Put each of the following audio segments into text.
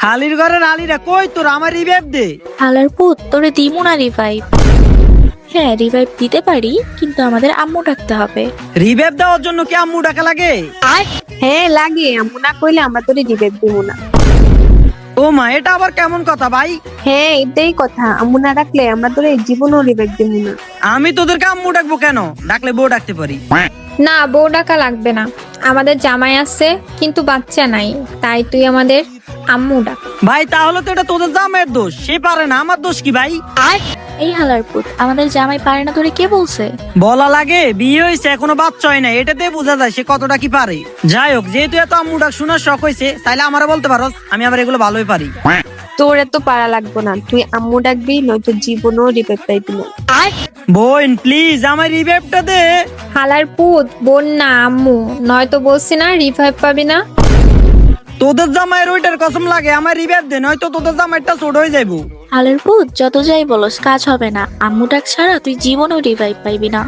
হালির ঘরের হালিরা কই তোর আমার রিভাইভ দে। হালার পুত, তোরে দিমু না রিভাইভ। হ্যাঁ, রিভাইভ দিতে পারি, কিন্তু আমাদের আম্মু ডাকতে হবে। রিভাইভ দেওয়ার জন্য কি আম্মু ডাকা লাগে? হ্যাঁ লাগে, আম্মু না কইলে আমরা তোরে রিভাইভ দিব না। ও মা, এটা আবার কেমন কথা ভাই? হ্যাঁ এটাই কথা, আম্মু না ডাকলে আমরা তোরে জীবনও রিভাইভ দিব না। আমি তোদেরকে আম্মু ডাকবো কেন? ডাকলে বউ ডাকতে পারি। না, বউ ডাকা লাগবে না। আমাদের জামাই আছে কিন্তু বাচ্চা নাই, তাই তুই আমাদের আম্মু ডাক। ভাই তাহলে তো এটা তোদের জামাইয়ের দোষ, সে পারে না, আমার দোষ কি ভাই? এই হালার পুত, আমাদের জামাই পারে না তোরে কে বলছে? বলা লাগে, বিয়ে হয়েছে এখনো বাচ্চা হয় না, এটাতে বোঝা যায় সে কতটা কি পারে। যাই হোক, যেহেতু এত আম্মু ডাক শোনার শখ হয়েছে, তাইলে আমারে বলতে পারো, আমি আবার এগুলো ভালোই পারি। তোর এত পারা লাগবো না, তুই আম্মু ডাকবি, নয়তো জীবনও রিভাইভ পাইবি না। বোন প্লিজ আমার রিভাইভটা দে। হালার পুত, বোন না আম্মু, নয়তো বলছি না রিভাইভ পাবি না। তোদের জামাইয়ের ওইটার কসম লাগে, আমার রিভাইভ দে, নয়তো তোদের জামাইটা ছোট হয়ে যাইবো। হালার পুত, যত যাই বলস কাজ হবে না। আম্মু ডাক ছাড়া তুই জীবনেও রিভাইভ পাইবি না।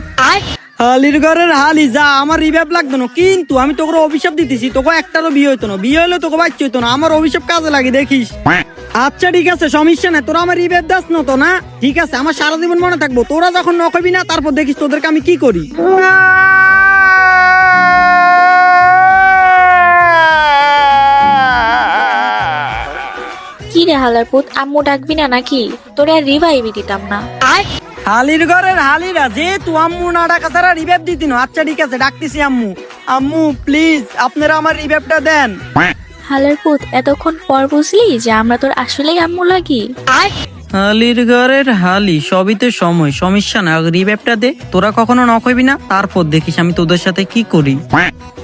হালির ঘরের হালি, যা আমার রিভাইভ লাগতো না, কিন্তু আমি তোকে অভিশাপ দিতেছি, তোকে একটারও বিয়ে হইতো না, বিয়ে হলে তোকে বাচ্চা হইতো না, আমার অভিশাপ কাজে লাগে দেখিস। আচ্ছা ঠিক আছে, সমস্যা নাই, তোরা আমার রিভাইভ দাস না তো না? ঠিক আছে, আমার সারা জীবন মনে থাকবো, তোরা যখন নকবি না তারপর দেখিস তোদেরকে আমি কি করি। কি রে হালার পুত, আম্মু ডাকবি না নাকি? তোরে আর রিভাইভই দিতাম না। হালির ঘরের হালিরা, যেহেতু আম্মু না ডাকা ছাড়া রিভাইভ দিতি না। আচ্ছা ঠিক আছে, ডাকতেছি আম্মু। আম্মু প্লিজ আপনারা আমার রিভাইভটা দেন। হালার পুত, এতক্ষণ পর বুঝলি যে আমরা তোর আসলেই আম্মু লাগি? হালির ঘরের হালি, সবই তো সময়, সমস্যা না, রিভাইভটা দে। তোরা কখনো নক হইবি না, তারপর দেখিস আমি তোদের সাথে কি করি।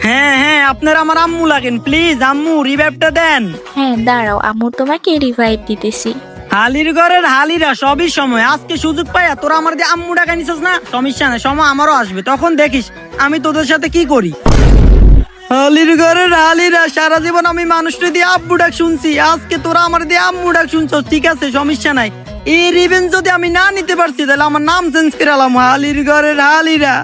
হ্যাঁ হ্যাঁ, আপনারা আমার আম্মু লাগেন, প্লিজ আম্মু রিভাইভটা দেন। হ্যাঁ দাঁড়াও, আম্মু তোমাকে রিভাইভ দিতেছি। হালির ঘরের হালিরা, সবই সময়, আজকে সুযোগ পাইয়া তোরা আমার দিয়ে আম্মু ডাকা নিছিস না, সমস্যা না, সময় আমারও আসবে, তখন দেখিস আমি তোদের সাথে কি করি। হালির ঘরের হালিরা, সারা জীবন আমি মানুষটা দিয়ে আব্বু ডাক শুনছি, আজকে তোরা আমার দিয়ে আম্মু ডাক শুনছো, ঠিক আছে সমস্যা নাই। এই রিভেঞ্জ যদি আমি না নিতে পারছি, তাহলে আমার নাম চেঞ্জ করে এলাম হালির ঘরের হালিরা।